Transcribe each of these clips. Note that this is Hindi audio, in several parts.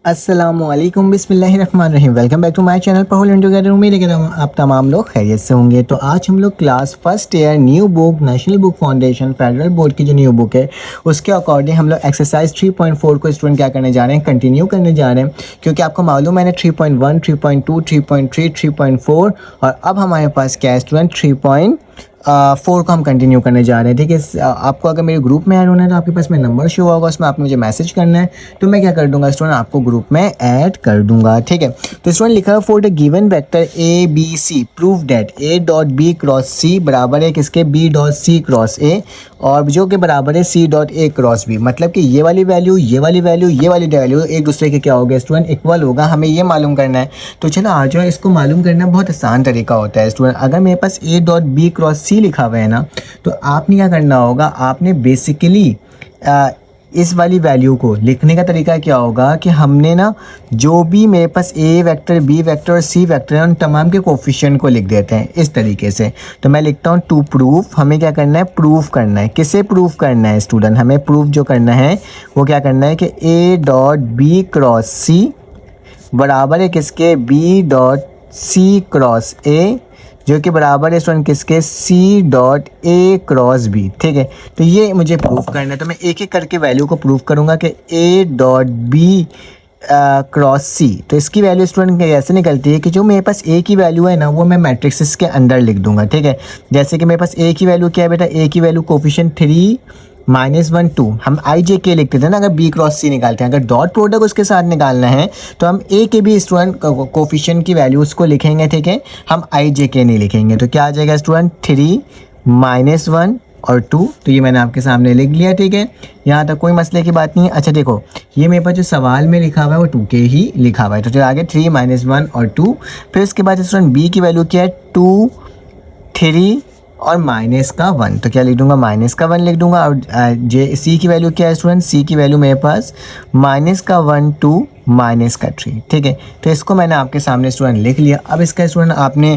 अस्सलामुअलैकुम बिस्मिल्लाहिर्रहमानिर्रहीम। Welcome back to my channel पहुल इन टुगेदर। उम्मीद है कि आप तमाम लोग खैरियत से होंगे। तो आज हम लोग class first year new book national book foundation federal board की जो न्यू बुक है उसके अकॉर्डिंग हम लोग एक्सरसाइज 3.4 को स्टूडेंट क्या करने जा रहे हैं, कंटिन्यू करने जा रहे हैं। क्योंकि आपको मालूम है ना 3.1, 3.2, 3.3, 3.4 और अब हमारे पास क्या है स्टूडेंट 3.4 को हम कंटिन्यू करने जा रहे हैं। ठीक है, आपको अगर मेरे ग्रुप में ऐड होना है तो आपके पास मेरा नंबर शो होगा, उसमें आपने मुझे मैसेज करना है तो मैं क्या कर दूंगा स्टूडेंट, आपको ग्रुप में ऐड कर दूंगा। ठीक है, तो स्टूडेंट लिखा है for the given vector a b c prove that a dot B cross सी बराबर है किसके, B dot C cross a, और जो कि बराबर है सी डॉट ए क्रॉस बी। मतलब कि ये वाली वैल्यू, ये वाली वैल्यू, ये वाली वैल्यू एक दूसरे के क्या होगा स्टूडेंट, इक्वल होगा। हमें ये मालूम करना है। तो चलो आ जाओ, इसको मालूम करना बहुत आसान तरीका होता है स्टूडेंट। अगर मेरे पास ए डॉट बी क्रॉस सी लिखा हुआ है ना, तो आपने क्या करना होगा, आपने बेसिकली इस वाली वैल्यू को लिखने का तरीका क्या होगा कि हमने ना जो भी मेरे पास ए वेक्टर, बी वेक्टर और सी वेक्टर है उन तमाम के कोफिशिएंट को लिख देते हैं इस तरीके से। तो मैं लिखता हूँ टू प्रूफ, हमें क्या करना है, प्रूफ करना है। किसे प्रूफ करना है स्टूडेंट, हमें प्रूफ जो करना है वो क्या करना है कि ए डॉट बी क्रॉस सी बराबर है किसके, B dot C cross A, जो कि बराबर है स्टूडेंट किसके, सी डॉट ए क्रॉस बी। ठीक है, तो ये मुझे प्रूफ करना है। तो मैं एक एक करके वैल्यू को प्रूफ करूंगा कि A dot B cross C. तो इसकी वैल्यू स्टूडेंट ऐसे निकलती है कि जो मेरे पास ए की वैल्यू है ना वो मैं मैट्रिक्स के अंदर लिख दूंगा। ठीक है, जैसे कि मेरे पास ए की वैल्यू क्या है बेटा, ए की वैल्यू कोफिशिएंट 3 -1 2, हम आई जे के लिखते थे ना अगर बी क्रॉस सी निकालते हैं। अगर डॉट प्रोडक्ट उसके साथ निकालना है तो हम ए के भी स्टूडेंट कोफिशिएंट की वैल्यूज़ को लिखेंगे। ठीक है, हम आई जे के नहीं लिखेंगे। तो क्या आ जाएगा स्टूडेंट, 3 -1 और 2। तो ये मैंने आपके सामने लिख लिया। ठीक है, यहाँ तक कोई मसले की बात नहीं है। अच्छा देखो, ये मेरे पास जो सवाल में लिखा हुआ है वो 2 के ही लिखा हुआ है। तो फिर आगे 3 -1 और 2। फिर उसके बाद स्टूडेंट बी की वैल्यू क्या है, 2 3 और -1। तो क्या लिख दूंगा, -1 लिख दूंगा। और जे सी की वैल्यू क्या है स्टूडेंट, सी की वैल्यू मेरे पास -1 2 -3। ठीक है, तो इसको मैंने आपके सामने स्टूडेंट लिख लिया। अब इसका स्टूडेंट आपने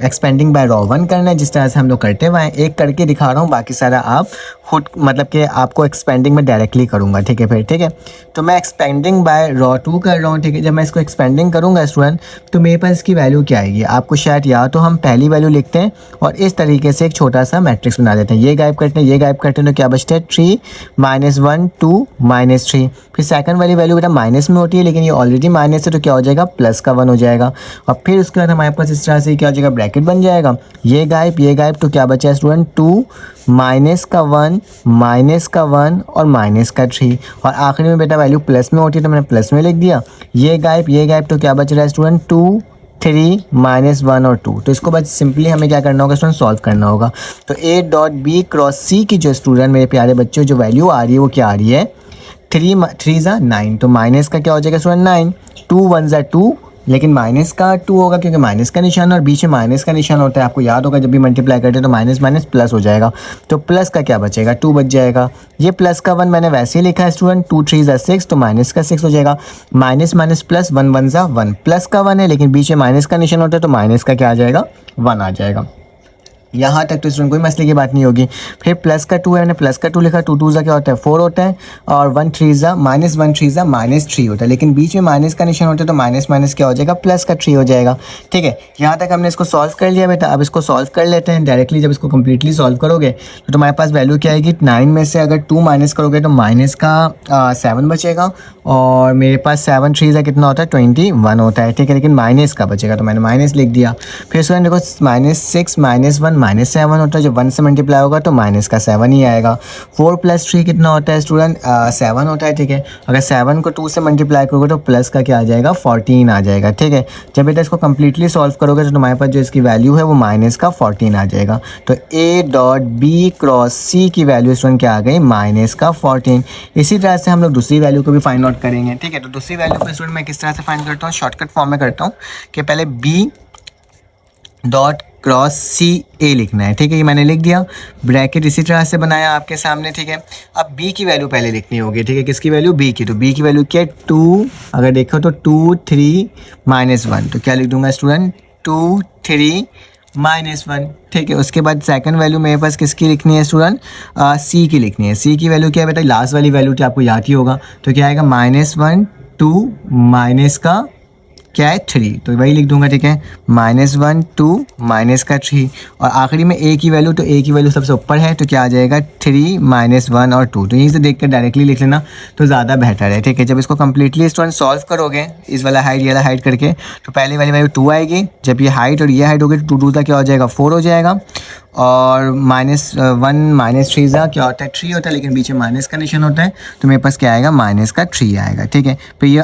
एक्सपेंडिंग बाय रॉ 1 करना है, जिस तरह से हम लोग करते हुए हैं। एक करके दिखा रहा हूँ, बाकी सारा आप खुद मतलब कि आपको एक्सपेंडिंग में डायरेक्टली करूँगा। ठीक है, फिर ठीक है, तो मैं एक्सपेंडिंग बाय रॉ 2 कर रहा हूँ। ठीक है, जब मैं इसको एक्सपेंडिंग करूँगा स्टूडेंट तो मेरे पास इसकी वैल्यू क्या आएगी, आपको शायद या तो हम पहली वैल्यू लिखते हैं और इस तरीके से एक छोटा सा मैट्रिक्स बना देते हैं, ये गायब करते हैं, ये गायब करते हैं, तो क्या बचता है 3 -1 2 -3। फिर सेकंड वाली वैल्यू बेटा माइनस में होती है, लेकिन ये ऑलरेडी माइनस है तो क्या हो जाएगा, प्लस का 1 हो जाएगा। और फिर उसके बाद हमारे पास इस तरह से क्या हो जाएगा, ब्रैकेट बन जाएगा, ये गायब, ये गायब, तो क्या बचा है स्टूडेंट 2 -1 -1 और -3। और आखिरी में बेटा वैल्यू प्लस में होती है तो मैंने प्लस में लिख दिया, ये गायब, तो क्या बच रहा है स्टूडेंट 2 3 -1 और 2। तो इसको बस सिंपली हमें क्या करना होगा स्टूडेंट, सॉल्व करना होगा। तो ए डॉट बी क्रॉस सी की जो स्टूडेंट मेरे प्यारे बच्चों जो वैल्यू आ रही है वो क्या आ रही है, 3 3 9। तो माइनस का क्या हो जाएगा स्टूडेंट 9, 2 1 2, लेकिन माइनस का 2 होगा क्योंकि माइनस का निशान और बीच में माइनस का निशान होता है। आपको याद होगा जब भी मल्टीप्लाई करते हैं तो माइनस माइनस प्लस हो जाएगा। तो प्लस का क्या बचेगा, 2 बच जाएगा। ये प्लस का 1 मैंने वैसे ही लिखा है स्टूडेंट, 2 3 6, तो माइनस का 6 हो जाएगा। माइनस माइनस प्लस, 1 1 1, प्लस का 1 है लेकिन बीच में माइनस का निशान होता है तो माइनस का क्या आ जाएगा, 1 आ जाएगा। यहाँ तक तो स्टूडेंट कोई मसले की बात नहीं होगी। फिर प्लस का 2 है, मैंने प्लस का 2 लिखा, 2 2 क्या होता है 4 होता है, और 1 3 -3 होता है, लेकिन बीच में माइनस का निशान होता है तो माइनस माइनस क्या हो जाएगा, प्लस का 3 हो जाएगा। ठीक है, यहाँ तक हमने इसको सॉल्व कर लिया बेटा। अब इसको सॉल्व कर लेते हैं डायरेक्टली। जब इसको कम्प्लीटली सॉल्व करोगे तो तुम्हारे पास वैल्यू क्या आएगी, 9 में से अगर 2 माइनस करोगे तो माइनस का 7 बचेगा, और मेरे पास 7 3 कितना होता है 21 होता है। ठीक है, लेकिन माइनस का बचेगा तो मैंने माइनस लिख दिया। फिर स्टूडेंट देखो -6 -1 -7 होता है, जब 1 से मल्टीप्लाई होगा तो माइनस का 7 ही आएगा। 4 + 3 कितना होता है स्टूडेंट, 7 होता है। ठीक है, अगर 7 को 2 से मल्टीप्लाई करोगे तो प्लस का क्या आ जाएगा, 14 आ जाएगा। ठीक है, जब बेटा इसको कम्प्लीटली सॉल्व करोगे तो तुम्हारे पास जो इसकी वैल्यू है वो माइनस का 14 आ जाएगा। तो ए डॉट बी क्रॉस सी की वैल्यू स्टूडेंट क्या आ गई, माइनस का 14। इसी तरह से हम लोग दूसरी वैल्यू को भी फाइंड आउट करेंगे। ठीक है, तो दूसरी वैल्यू को स्टूडेंट मैं किस तरह से फाइंड करता हूँ, शॉर्टकट फॉर्म में करता हूँ कि पहले बी डॉट क्रॉस सी ए लिखना है। ठीक है, ये मैंने लिख दिया, ब्रैकेट इसी तरह से बनाया आपके सामने। ठीक है, अब बी की वैल्यू पहले लिखनी होगी। ठीक है, किसकी वैल्यू, बी की। तो बी की वैल्यू क्या है 2, अगर देखो तो 2 3 -1, तो क्या लिख दूंगा स्टूडेंट 2 3 -1। ठीक है, उसके बाद सेकंड वैल्यू मेरे पास किसकी लिखनी है स्टूडेंट, सी की लिखनी है। सी की वैल्यू क्या है बेटा, लास्ट वाली वैल्यू तो आपको याद ही होगा, तो क्या आएगा -1 2 माइनस का क्या है 3, तो वही लिख दूंगा, ठीक है। -1 2 माइनस का 3 और आखिरी में a की वैल्यू, तो a की वैल्यू सबसे ऊपर है तो क्या आ जाएगा 3 -1 और 2, तो यहीं से देख कर डायरेक्टली लिख लेना तो ज़्यादा बेहतर है, ठीक है। जब इसको कम्प्लीटली स्टूडेंट सॉल्व करोगे इस वाला हाइट ये वाला हाइट करके, तो पहले वाली वैल्यू 2 आएगी, जब ये हाइट और ये हाइट होगी तो 2 का क्या हो जाएगा 4 हो जाएगा, और -1 -3 क्या होता है 3 होता है, लेकिन बीच में माइनस का निशान होता है, तो मेरे पास क्या आएगा -3 आएगा, ठीक है। फिर ये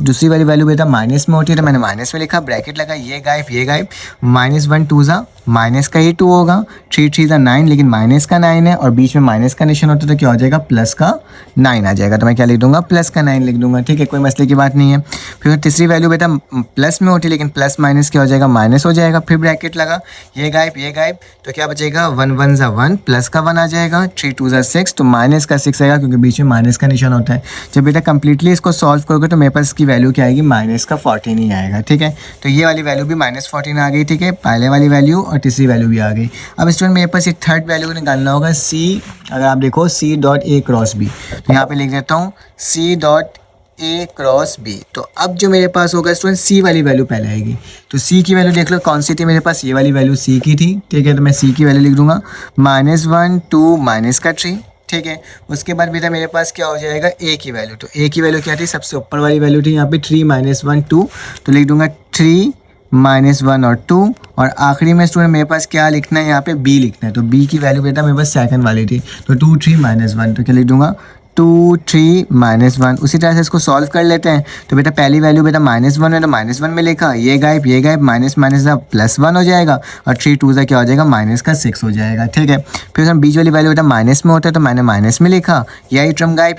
दूसरी वाली वैल्यू बेटा माइनस में होती है तो मैंने माइनस में लिखा, ब्रैकेट लगा, ये गायब, -1 2 माइनस का ही 2 होगा, 3 3 9, लेकिन माइनस का 9 है और बीच में माइनस का निशान होता है तो क्या हो जाएगा प्लस का 9 आ जाएगा, तो मैं क्या लिख दूंगा प्लस का 9 लिख दूंगा, ठीक है, कोई मसले की बात नहीं है। फिर तीसरी वैल्यू बेटा प्लस में होती है, लेकिन प्लस माइनस क्या हो जाएगा माइनस हो जाएगा, फिर ब्रैकेट लगा, ये गायब, तो क्या बचेगा 1 1 ज़ा 1 प्लस का 1 आ जाएगा, 3 2 ज़ा 6, तो माइनस का 6 आएगा क्योंकि बीच में माइनस का निशान होता है। जब बेटा कंप्लीटली इसको सॉल्व करोगे तो मेरे पास इसकी वैल्यू क्या आएगी माइनस का 14 ही आएगा, ठीक है। तो ये वाली वैल्यू भी -14 आ गई, ठीक है, पहले वाली वैल्यू और तीसरी वैल्यू भी आ गई। अब स्टूडेंट मेरे पास एक थर्ड वैल्यू निकालना होगा c, अगर आप देखो c.a क्रॉस b, तो यहाँ पे लिख देता हूँ c.a क्रॉस b। तो अब जो मेरे पास होगा स्टूडेंट c वाली वैल्यू पहले आएगी, तो c की वैल्यू देख लो कौन सी थी मेरे पास, ये वाली वैल्यू c की थी, ठीक है, तो मैं c की वैल्यू लिख दूंगा -1 2 माइनस का 3, ठीक है। उसके बाद बेटा मेरे पास क्या हो जाएगा a की वैल्यू, तो a की वैल्यू क्या थी सबसे ऊपर वाली वैल्यू थी यहाँ पे 3 -1 2, तो लिख दूंगा 3 -1 और 2, और आखिरी में स्टूडेंट मेरे पास क्या लिखना है यहाँ पे b लिखना है, तो b की वैल्यू बेटा मेरे पास सेकंड वाली थी, तो 2 3 -1, तो क्या लिख दूंगा 2 3 -1। उसी तरह से इसको सॉल्व कर लेते हैं, तो बेटा पहली वैल्यू बेटा -1 है तो -1 में लिखा, ये गायब, माइनस +1 हो जाएगा, और 3 2 ज़ा क्या हो जाएगा -6 हो जाएगा, ठीक है। फिर हम बीच वाली वैल्यू बेटा माइनस में होता है तो मैंने माइनस में लिखा, यही टर्म गायब,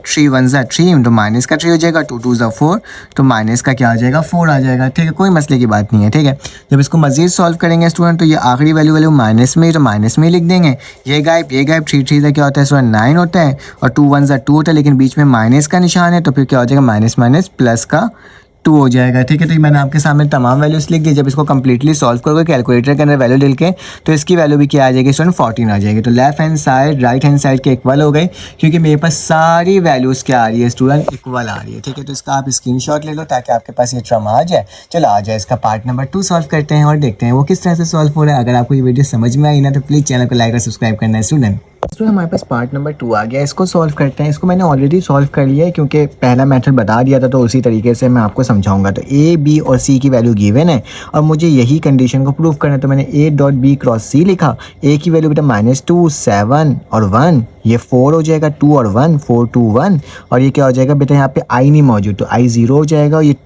3 1 ज़ा 3, तो -3 हो जाएगा, 2 2 ज़ा 4, तो माइनस का क्या आ जाएगा 4 आ जाएगा, ठीक है, कोई मसले की बात नहीं है, ठीक है। जब इसको मजीद सॉल्व करेंगे स्टूडेंट तो ये आखिरी वैल्यू माइनस में ही, तो माइनस में ही लिख देंगे, ये गायब, 3 3 ज़ा क्या होता है स्टूडेंट 9 होता है, और 2 1 ज़ा 2 होता है, लेकिन बीच में माइनस का निशान है तो फिर क्या हो जाएगा माइनस प्लस का 2 हो जाएगा, ठीक है। तो ये मैंने आपके सामने तमाम वैल्यूज लिख दी। जब इसको कंप्लीटली सॉल्व करोगे कैलकुलेटर के अंदर वैल्यू डाल के, तो इसकी वैल्यू भी क्या आ जाएगी स्टूडेंट 14 आ जाएगी। तो left hand side right hand side के इक्वल हो गए, क्योंकि मेरे पास सारी वैल्यूज़ क्या आ रही है स्टूडेंट इक्वल आ रही है, ठीक है। तो इसका आप स्क्रीनशॉट ले लो ताकि आपके पास ये टर्म आ जाए। चलो आ जाए, इसका पार्ट नंबर 2 सॉल्व करते हैं और देखते हैं वो किस तरह से सॉल्व हो रहा है। अगर आपको ये वीडियो समझ में आई ना तो प्लीज़ चैनल को लाइक और सब्सक्राइब करना है स्टूडेंट। हमारे पास पार्ट नंबर 2 आ गया, इसको सॉल्व करते हैं। इसको मैंने ऑलरेडी सॉल्व कर लिया है क्योंकि पहला मेथड बता दिया था, तो उसी तरीके से मैं आपको समझाऊंगा। तो a b और c की वैल्यू गिवन है और मुझे यही कंडीशन को प्रूव करना है, तो मैंने a.b क्रॉस c लिखा। a की वैल्यू बेटा -2 7 और 1, ये 4 हो जाएगा, 2 और 1 4 2 1, और ये क्या हो जाएगा बेटा यहाँ पे i नहीं मौजूद तो i 0 हो जाएगा, और ये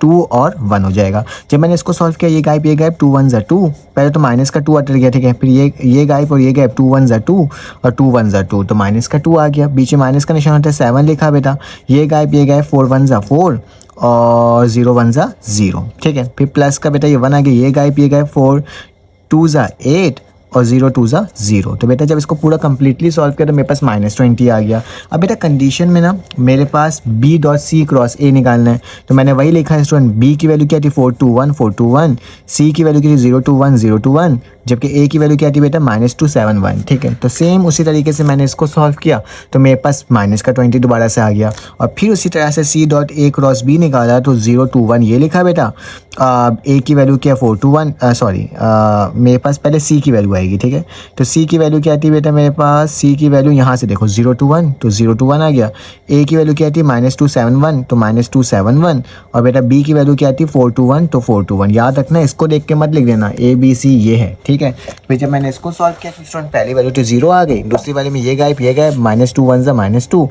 2 और 1 हो जाएगा। जब मैंने इसको सॉल्व किया, ये गायब 2 1 ज़ा 2, पहले तो माइनस का 2 अटक गया, ठीक है। फिर ये गायब और ये गायब, 2 1 ज़ा 2 और 2 1 ज़ा 2, तो माइनस का 2 आ गया। बीच में माइनस का निशान होता है, 7 लिखा बेटा, ये गायब 4 1 ज़ा 4 और 0 1 ज़ा 0, ठीक है। फिर प्लस का बेटा ये 1 आ गया, ये गायब 4 2 ज़ा 8 और 0 2 ज़ा 0। तो बेटा जब इसको पूरा कंप्लीटली सॉल्व किया तो मेरे पास -20 आ गया। अब बेटा कंडीशन में ना मेरे पास b.c क्रॉस a निकालना है, तो मैंने वही लिखा है स्टूडेंट। b की वैल्यू क्या थी 4 2 1 4 2 1, c की वैल्यू क्या थी 0 2 1 0 2 1, जबकि a की वैल्यू क्या थी बेटा -2 7 1, ठीक है। तो सेम उसी तरीके से मैंने इसको सॉल्व किया तो मेरे पास -20 दोबारा से आ गया, और फिर उसी तरह से c.a क्रॉस b निकाला तो 0 2 1 ये लिखा बेटा। a की वैल्यू क्या 4 2 1 सॉरी मेरे पास पहले c की वैल्यू आएगी, ठीक है। तो c की वैल्यू क्या थी बेटा मेरे पास, c की वैल्यू यहाँ से देखो 0 2 1 तो 0 2 1 आ गया। a की वैल्यू क्या थी -2 7 1 तो -2 7 1, और बेटा b की वैल्यू क्या थी 4 2 1 तो 4 2 1। याद रखना, इसको देख के मत लिख देना, a b c ये है, ठीक है। फिर जब मैंने इसको सॉल्व किया तो स्टूडेंट पहली वैल्यू तो 0 आ गई, दूसरी वाले में ये गायब -2 1 ज़ा -2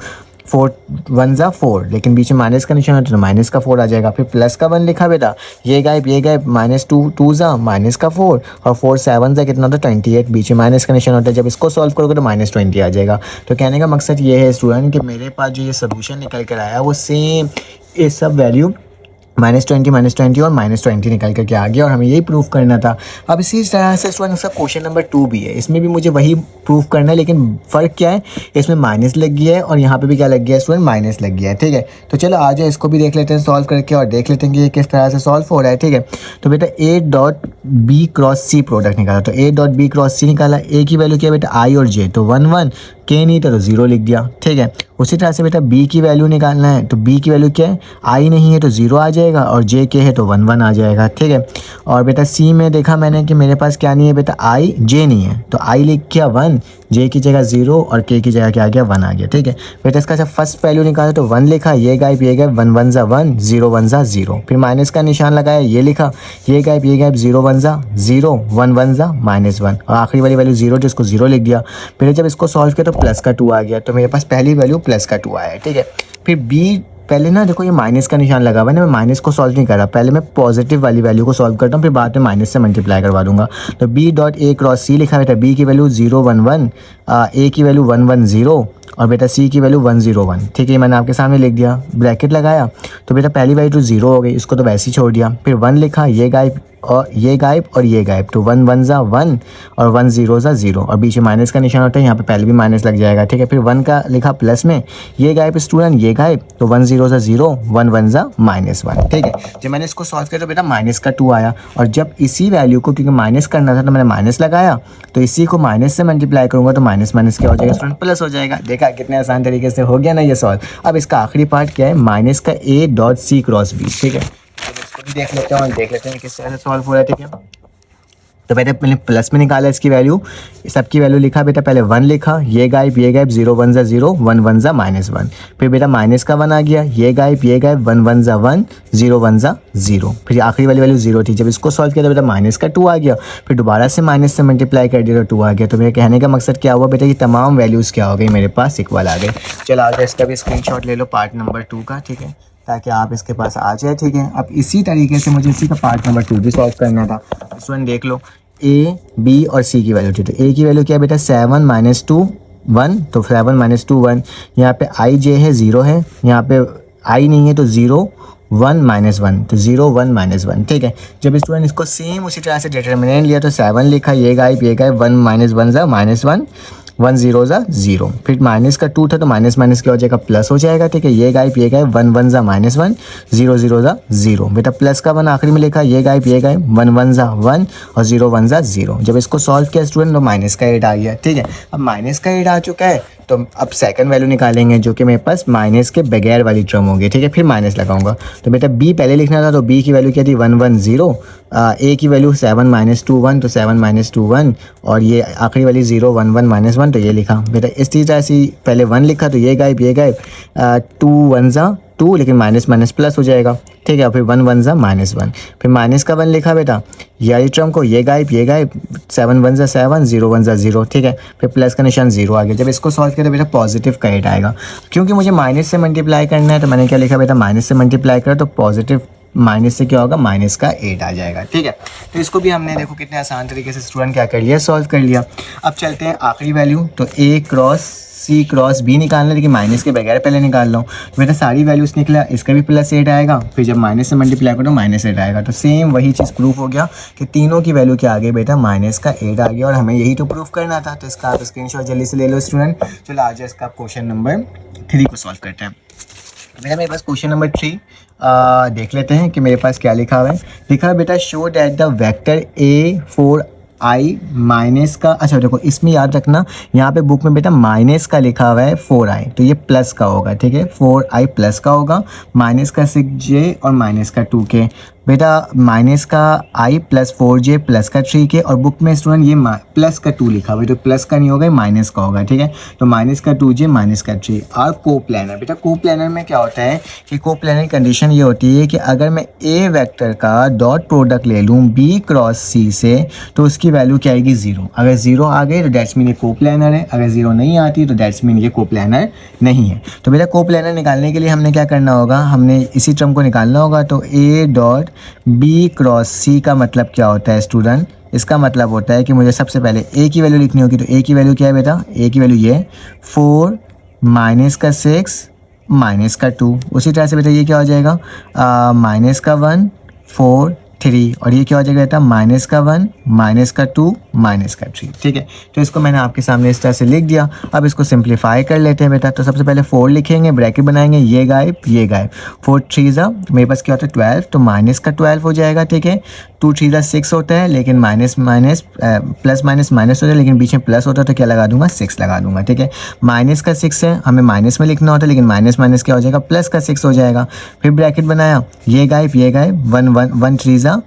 4 1 ज़ा 4, लेकिन बीच में माइनस का निशान होता है तो माइनस का 4 आ जाएगा। फिर प्लस का 1 लिखा बेटा, ये गायब -2 2 ज़ा माइनस का 4 और 4 7 ज़ा कितना होता है 28, बीच में माइनस का निशान होता है। जब इसको सॉल्व करोगे तो -20 आ जाएगा। तो कहने का मकसद ये है स्टूडेंट कि मेरे पास जो ये सोल्यूशन निकल कर आया वो सेम ये सब वैल्यू -20 और -20 निकल करके आ गया, और हमें यही प्रूफ करना था। अब इसी तरह से स्टूडेंट इसका क्वेश्चन नंबर 2 भी है, इसमें भी मुझे वही प्रूफ करना है, लेकिन फ़र्क क्या है, इसमें माइनस लग गया है और यहाँ पे भी क्या लग गया है स्टूडेंट माइनस लग गया है, ठीक है। तो चलो आ जाए, इसको भी देख लेते हैं सॉल्व करके और देख लेते हैं कि ये किस तरह से सॉल्व हो रहा है, ठीक है। तो बेटा a.b क्रॉस c प्रोडक्ट निकाला, तो a.b क्रॉस c निकाला। a की वैल्यू क्या है बेटा i और j, तो 1 1 के नहीं था तो 0 लिख दिया, ठीक है। उसी तरह से बेटा b की वैल्यू निकालना है, तो b की वैल्यू क्या है, i नहीं है तो 0 आ जाएगा और j के है तो 1 1 आ जाएगा, ठीक है। और बेटा c में देखा मैंने कि मेरे पास क्या नहीं है बेटा, i j नहीं है, तो i लिख किया 1, j की जगह 0 और k की जगह क्या आ गया, 1 आ गया, ठीक है। बेटा इसका जब फर्स्ट वैल्यू निकाला तो 1 लिखा, ये गायब 1 1 ज़ा 1, 0 1 ज़ा 0, फिर माइनस का निशान लगाया, ये लिखा, ये गायब 0 1 ज़ा 0, 1 1 ज़ा -1 और आखिरी वाली वैल्यू 0 थी उसको 0 लिख दिया। फिर जब इसको सॉल्व किया तो प्लस का 2 आ गया, तो मेरे पास पहली वैल्यू प्लस का 2 आया, ठीक है। फिर b पहले ना देखो ये माइनस का निशान लगा हुआ है ना, मैं माइनस को सॉल्व नहीं कर रहा, पहले मैं पॉजिटिव वाली वैल्यू को सॉल्व करता हूँ, फिर बाद में माइनस से मल्टीप्लाई करवा दूंगा। तो b dot a cross c लिखा बेटा, b की वैल्यू 0 1 1, a की वैल्यू 1 1 0 और बेटा c की वैल्यू 1 0 1, ठीक है। मैंने आपके सामने लिख दिया, ब्रैकेट लगाया, तो बेटा पहली वैल्यू तो 0 हो गई, इसको तो वैसे ही छोड़ दिया। फिर 1 लिखा, ये गायब और ये गायब और ये गायब, तो 1 1 ज़ा 1 और 1 0 ज़ा 0 और बीच में माइनस का निशान होता है, यहाँ पे पहले भी माइनस लग जाएगा, ठीक है। फिर 1 का लिखा प्लस में, ये गायब स्टूडेंट, ये गायब, तो 1 0 ज़ा 0, 1 1 ज़ा -1, ठीक है। जब मैंने इसको सॉल्व किया तो बेटा माइनस का 2 आया, और जब इसी वैल्यू को क्योंकि माइनस करना था तो मैंने माइनस लगाया, तो इसी को माइनस से मल्टीप्लाई करूँगा तो माइनस माइनस क्या हो जाएगा स्टूडेंट, प्लस हो जाएगा। देखा कितने आसान तरीके से हो गया ना ये सॉल्व। अब इसका आखिरी पार्ट क्या है, माइनस का a dot c cross b, ठीक है। इसको भी देख लेते हैं और देख लेते हैं किस तरह से सॉल्व हो रहा है, ठीक है। तो बेटा मैंने प्लस में निकाला इसकी वैल्यू, सबकी वैल्यू लिखा बेटा, पहले 1 लिखा, ये गायब 0 1 ज़ा 0, 1 1 ज़ा -1, फिर बेटा माइनस का 1 आ गया, ये गायब 1 1 ज़ा 1, 0 1 ज़ा 0, फिर आखिरी वाली वैल्यू 0 थी। जब इसको सॉल्व किया तो बेटा माइनस का 2 आ गया, फिर दोबारा से माइनस से मल्टीप्लाई कर दिया तो 2 आ गया। तो मेरे कहने का मकसद क्या हुआ बेटा, ये तमाम वैल्यूज़ क्या हो गई मेरे पास इक्वल आ गई। चलो आगे इसका भी स्क्रीनशॉट ले लो पार्ट नंबर 2 का, ठीक है, ताकि आप इसके पास आ जाए, ठीक है। अब इसी तरीके से मुझे इसी का पार्ट नंबर 2 भी सॉल्व करना था। स्टूडेंट देख लो, a b और c की वैल्यू थी, तो a की वैल्यू क्या है बेटा, 7 -2 1, तो 7 -2 1, यहाँ पे i j है 0 है, यहाँ पे i नहीं है तो 0 1 -1, तो 0 1 -1, ठीक है। जब स्टूडेंट इसको सेम उसी तरह से डिटर्मिनेंट लिया तो 7 लिखा, ये गायब 1 -1 ज़ा -1, 1 0 ज़ा 0, फिर माइनस का 2 था तो माइनस माइनस क्या हो जाएगा, प्लस हो जाएगा, ठीक है। ये गायब 1 1 ज़ा -1, 0 0 ज़ा 0, बेटा प्लस का 1 आखिरी में लिखा, ये गायब 1 1 ज़ा 1 और 0 1 ज़ा 0। जब इसको सॉल्व किया स्टूडेंट तो माइनस का 8 आ गया, ठीक है। अब माइनस का 8 आ चुका है तो अब सेकंड वैल्यू निकालेंगे जो कि मेरे पास माइनस के बगैर वाली टर्म होगी, ठीक है। फिर माइनस लगाऊंगा, तो बेटा b पहले लिखना था, तो b की वैल्यू क्या थी 1 1 0, a की वैल्यू 7 -2 1, तो 7 -2 1 और ये आखिरी वाली 0 1 1 -1, तो ये लिखा बेटा। इसी तरह से पहले 1 लिखा तो ये गायब 2 1 ज़ा 2, लेकिन माइनस माइनस प्लस हो जाएगा, ठीक है। फिर 1 1 ज़ा -1, फिर माइनस का 1 लिखा बेटा, ये टर्म को, ये गायब 7 1 ज़ा 7, 0 1 ज़ा 0, ठीक है। फिर प्लस का निशान 0 आ गया। जब इसको सॉल्व किया तो बेटा पॉजिटिव का 8 आएगा, क्योंकि मुझे माइनस से मल्टीप्लाई करना है तो मैंने क्या लिखा बेटा, माइनस से मल्टीप्लाई करो तो पॉजिटिव माइनस से क्या होगा, माइनस का 8 आ जाएगा, ठीक है। तो इसको भी हमने देखो कितने आसान तरीके से स्टूडेंट क्या कर लिया, सॉल्व कर लिया। अब चलते हैं आखिरी वैल्यू, तो a cross c cross b निकालना, लेकिन माइनस के बगैर पहले निकाल लो। तो बेटा सारी वैल्यूज़ निकला, इसका भी +8 आएगा, फिर जब माइनस से मल्टीप्लाई करो तो -8 आएगा। तो सेम वही चीज़ प्रूफ हो गया कि तीनों की वैल्यू क्या आ गई बेटा, माइनस का 8 आ गया, और हमें यही तो प्रूफ करना था। तो इसका आप स्क्रीनशॉट जल्दी से ले लो स्टूडेंट। चलो आज इसका क्वेश्चन नंबर 3 को सॉल्व करते हैं। बेटा मेरे पास क्वेश्चन नंबर 3 देख लेते हैं कि मेरे पास क्या लिखा हुआ है। लिखा है बेटा, show that the vector a4i minus का, अच्छा देखो इसमें याद रखना, यहाँ पे बुक में बेटा माइनस का लिखा हुआ है 4i, तो ये प्लस का होगा, ठीक है। 4i प्लस का होगा, माइनस का 6j और माइनस का 2k, बेटा माइनस का i प्लस 4j प्लस का 3k, और बुक में स्टूडेंट ये प्लस का 2 लिखा हुआ है, तो प्लस का नहीं होगा, माइनस का होगा, ठीक है। तो माइनस का 2j माइनस का 3 और कोप्लानर। बेटा कोप्लानर में क्या होता है कि कोप्लानर कंडीशन ये होती है कि अगर मैं a वेक्टर का डॉट प्रोडक्ट ले लूँ b क्रॉस c से, तो उसकी वैल्यू क्या आएगी 0। अगर 0 आ गई तो दैट्स मीन ये कोप्लानर है, अगर 0 नहीं आती तो दैट्स मीन ये कोप्लानर नहीं है। तो बेटा कोप्लानर निकालने के लिए हमने क्या करना होगा, हमने इसी टर्म को निकालना होगा। तो a dot b cross c का मतलब क्या होता है स्टूडेंट, इसका मतलब होता है कि मुझे सबसे पहले a की वैल्यू लिखनी होगी। तो a की वैल्यू क्या है बेटा, a की वैल्यू ये 4 माइनस का 6 माइनस का 2, उसी तरह से बेटा ये क्या हो जाएगा, माइनस का 1 4 3, और ये क्या हो जाएगा बेटा, माइनस का 1 माइनस का 2 माइनस का 3, ठीक है। तो इसको मैंने आपके सामने इस तरह से लिख दिया। अब इसको सिंप्लीफाई कर लेते हैं बेटा। तो सबसे पहले 4 लिखेंगे, ब्रैकेट बनाएंगे, ये गायब ये गायब, 4 3 मेरे पास क्या होता है 12, तो माइनस का 12 हो जाएगा, ठीक है। 2 3 6 होता है, लेकिन minus minus plus minus minus होता है, लेकिन बीच में प्लस होता है, तो क्या लगा दूंगा 6 लगा दूंगा, ठीक है। माइनस का 6 है, हमें माइनस में लिखना होता है, लेकिन माइनस माइनस क्या हो जाएगा प्लस का 6 हो जाएगा। फिर ब्रैकेट बनाया, ये गायब 1 3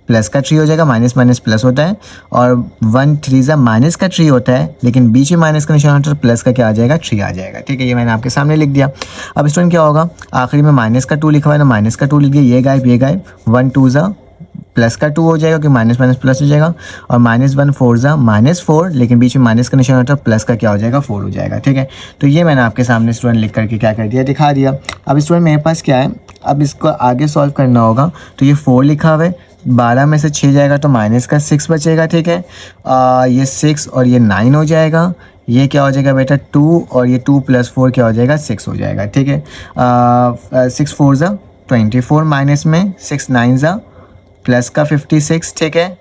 प्लस का 3 हो जाएगा, माइनस माइनस प्लस होता है, और 1 3 माइनस का 3 होता है, लेकिन बीच में माइनस का निशान होता है, तो प्लस का क्या आ जाएगा 3 आ जाएगा, ठीक है। ये मैंने आपके सामने लिख दिया। अब स्टूडेंट क्या होगा, आखिरी में माइनस का 2 लिखा हुआ है ना, माइनस का 2 लिख दिया, ये गायब 1 2 प्लस का 2 हो जाएगा, क्योंकि माइनस माइनस प्लस हो जाएगा, और -1 4 -4, लेकिन बीच में माइनस का निशान होता है, प्लस का क्या हो जाएगा 4 हो जाएगा, ठीक है। तो ये मैंने आपके सामने स्टूडेंट लिख करके क्या कर दिया, दिखा दिया। अब स्टूडेंट मेरे पास क्या है, अब इसको आगे सॉल्व करना होगा। तो ये 4 लिखा हुआ है, 12 में से 6 जाएगा तो माइनस का 6 बचेगा, ठीक है। ये 6 और ये 9 हो जाएगा, ये क्या हो जाएगा बेटा 2, और ये 2 + 4 क्या हो जाएगा 6 हो जाएगा, ठीक है। 6 4 24, माइनस में 6 9 प्लस का 56, ठीक है।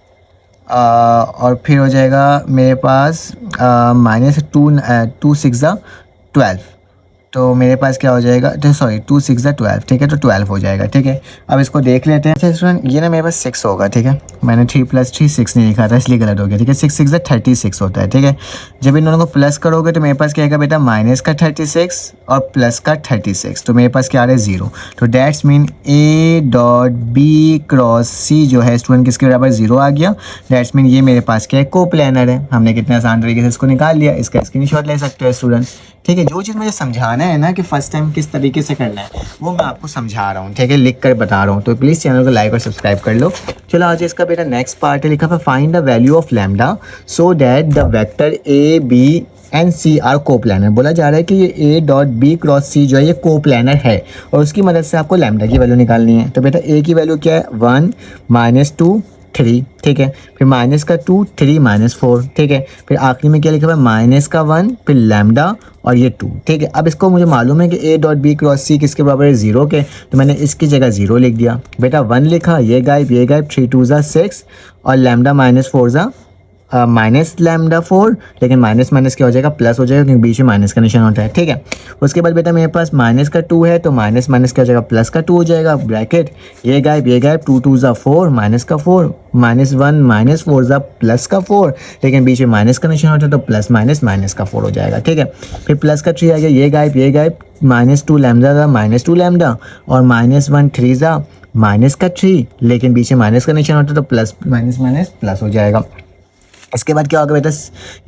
और फिर हो जाएगा मेरे पास -2 6 12, तो मेरे पास क्या हो जाएगा, तो सॉरी 2 6 12, ठीक है। तो 12 हो जाएगा, ठीक है। अब इसको देख लेते हैं। स्टूडेंट ये ना मेरे पास 6 होगा, ठीक है। मैंने 3 + 3 6 नहीं लिखा था, इसलिए गलत हो गया, ठीक है। 6 6 36 होता है, ठीक है। जब इन दोनों को प्लस करोगे तो मेरे पास क्या आएगा बेटा, माइनस का 36 और प्लस का 36, तो मेरे पास क्या आ रहा है 0। तो डेट्स मीन A.B×C जो है स्टूडेंट किसके बराबर 0 आ गया। डेट्स मीन ये मेरे पास क्या है, कोप्लानर है। हमने कितने आसान तरीके से इसको निकाल लिया। इसका स्क्रीनशॉट ले सकते हो स्टूडेंट, ठीक है। जो चीज़ मुझे समझाना है ना कि फर्स्ट टाइम किस तरीके से करना है, वो मैं आपको समझा रहा हूँ, ठीक है, लिख कर बता रहा हूँ। तो प्लीज़ चैनल को लाइक और सब्सक्राइब कर लो। चलो आज इसका बेटा नेक्स्ट पार्ट है, लिखा हुआ find the value of lambda so that the vector A, B and C are coplanar. बोला जा रहा है कि ये A.B×C जो है ये कोप्लानर है, और उसकी मदद से आपको लैम्डा की वैल्यू निकालनी है। तो बेटा A की वैल्यू क्या है 1 -2 3, ठीक है। फिर माइनस का 2 3 -4, ठीक है। फिर आखिरी में क्या लिखा हुआ है माइनस का 1, फिर लैम्डा और ये 2, ठीक है। अब इसको मुझे मालूम है कि A.B×C किसके बराबर है 0 के, तो मैंने इसकी जगह 0 लिख दिया। बेटा 1 लिखा, ये गायब 3 2 6, और लैम्डा -4 माइनस लैम्डा 4, लेकिन माइनस माइनस क्या हो जाएगा प्लस हो जाएगा, क्योंकि बीच में माइनस का निशान होता है, ठीक है। उसके बाद बेटा मेरे पास माइनस का 2 है, तो माइनस माइनस क्या हो जाएगा प्लस का 2 हो जाएगा, ब्रैकेट ये गायब 2 2 4 माइनस का 4, -1 -4 प्लस का 4, लेकिन बीच में माइनस का निशान होता है, तो प्लस माइनस माइनस का 4 हो जाएगा, ठीक है। फिर प्लस का 3 आ गया, ये गायब -2 लैम्डा -2 लैम्डा, और -1 3 माइनस का 3, लेकिन बीच में माइनस का निशान होता है, तो प्लस माइनस माइनस प्लस हो जाएगा। इसके बाद क्या होगा बेटा,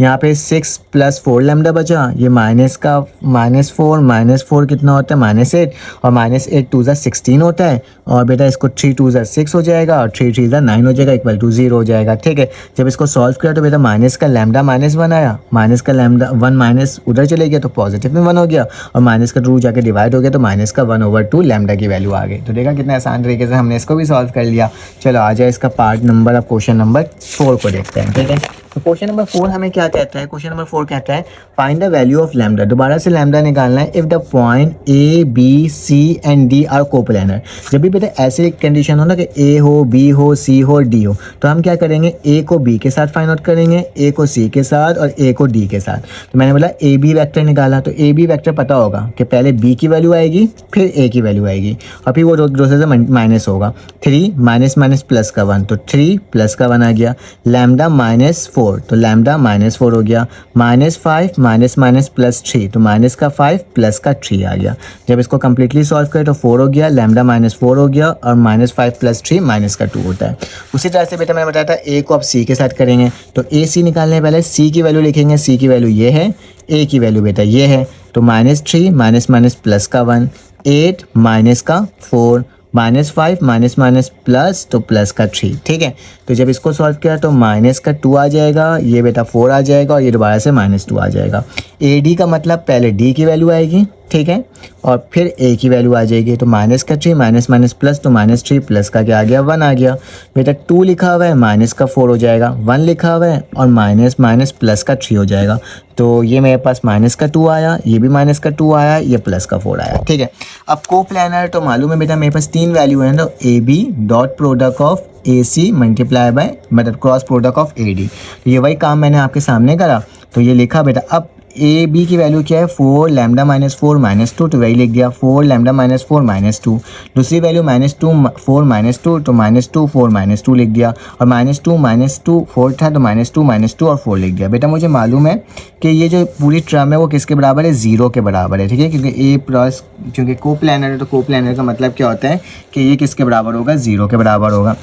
यहाँ पे 6 + 4 लैम्डा बचा, ये -4 कितना होता है -8, और -8 2 16 होता है, और बेटा इसको 3 2 6 हो जाएगा, और 3 3 9 हो जाएगा, = 0 हो जाएगा, ठीक है। जब इसको सॉल्व किया तो बेटा माइनस का लैम्डा -1 आया, माइनस का लैम्डा 1 माइनस उधर चले गया, तो पॉजिटिव में 1 हो गया, और माइनस का 2 जाके डिवाइड हो गया, तो माइनस का 1/2 लैम्डा की वैल्यू आ गई। तो देखा कितने आसान तरीके से हमने इसको भी सॉल्व कर लिया। चलो आ जाए इसका पार्ट नंबर, अब क्वेश्चन नंबर 4 को देखते हैं, ठीक है। तो क्वेश्चन नंबर 4 हमें क्या कहता है, क्वेश्चन नंबर 4 कहता है find the value of lambda. दोबारा से लैम्डा निकालना है if the point A, B, C and D are coplanar. जब भी बेटा ऐसे कंडीशन हो ना कि A हो, B हो, C हो, D हो, तो हम क्या करेंगे, A को B के साथ फाइंड आउट करेंगे, A को C के साथ, और A को D के साथ। तो मैंने बोला AB वेक्टर निकाला, तो AB वेक्टर पता होगा कि पहले B की वैल्यू आएगी, फिर A की वैल्यू आएगी, और फिर वो दूसरे से माइनस होगा। 3 माइनस माइनस प्लस का 1, तो 3 प्लस का 1 आ गया। लैम्डा -4, तो लैम्डा -4 हो गया। -5 माइनस माइनस प्लस 3, तो माइनस का 5 प्लस का 3 आ गया। जब इसको कंप्लीटली सॉल्व करें तो 4 हो गया, लैम्डा -4 हो गया, और -5 + 3 -2 होता है। उसी तरह से बेटा मैंने बताया था A को आप C के साथ करेंगे, तो AC निकालने पहले C की वैल्यू लिखेंगे। C की वैल्यू ये है, A की वैल्यू बेटा ये है, तो -3 माइनस माइनस प्लस का 1, 8 माइनस का 4, -5 माइनस माइनस प्लस, तो प्लस का 3, ठीक है। तो जब इसको सॉल्व किया तो माइनस का 2 आ जाएगा, ये बेटा 4 आ जाएगा, और ये दोबारा से -2 आ जाएगा। AD का मतलब पहले D की वैल्यू आएगी, ठीक है, और फिर ए की वैल्यू आ जाएगी, तो माइनस का 3 माइनस माइनस प्लस, तो -3 प्लस का क्या आ गया 1 आ गया बेटा। 2 लिखा हुआ है माइनस का 4 हो जाएगा, 1 लिखा हुआ है और माइनस माइनस प्लस का 3 हो जाएगा। तो ये मेरे पास माइनस का 2 आया, ये भी माइनस का 2 आया, ये प्लस का 4 आया, ठीक है। अब को प्लानर तो मालूम है बेटा मेरे पास 3 वैल्यू है, तो A B dot product of a c multiply by मतलब cross product of A d. तो ये वही काम मैंने आपके सामने करा, तो ये लिखा बेटा। अब ए बी की वैल्यू क्या है 4 लैम्डा माइनस 4 माइनस 2, तो वही लिख दिया 4 लैम्डा माइनस 4 माइनस 2। दूसरी वैल्यू -2 4 माइनस 2, तो -2 4 माइनस 2 लिख दिया, और -2 4 था तो -2 और 4 लिख दिया। बेटा मुझे मालूम है कि ये जो पूरी टर्म है वो किसके बराबर है, 0 के बराबर है, ठीक है, क्योंकि ए प्लस क्योंकि को प्लानर है, तो को प्लानर का मतलब क्या होता है कि ये किसके बराबर होगा, 0 के बराबर होगा।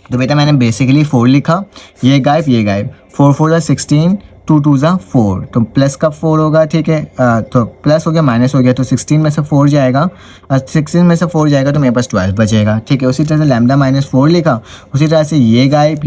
तो बेटा मैंने बेसिकली 4 लिखा, ये गायब 4 4 ज़ा 16 2 2 ज़ा 4, तो प्लस का 4 होगा, ठीक है। तो प्लस हो गया माइनस हो गया, तो 16 में से 4 जाएगा, 16 में से 4 जाएगा तो मेरे पास 12 बचेगा, ठीक है। उसी तरह से लैम्डा -4 लिखा, उसी तरह से ये गायब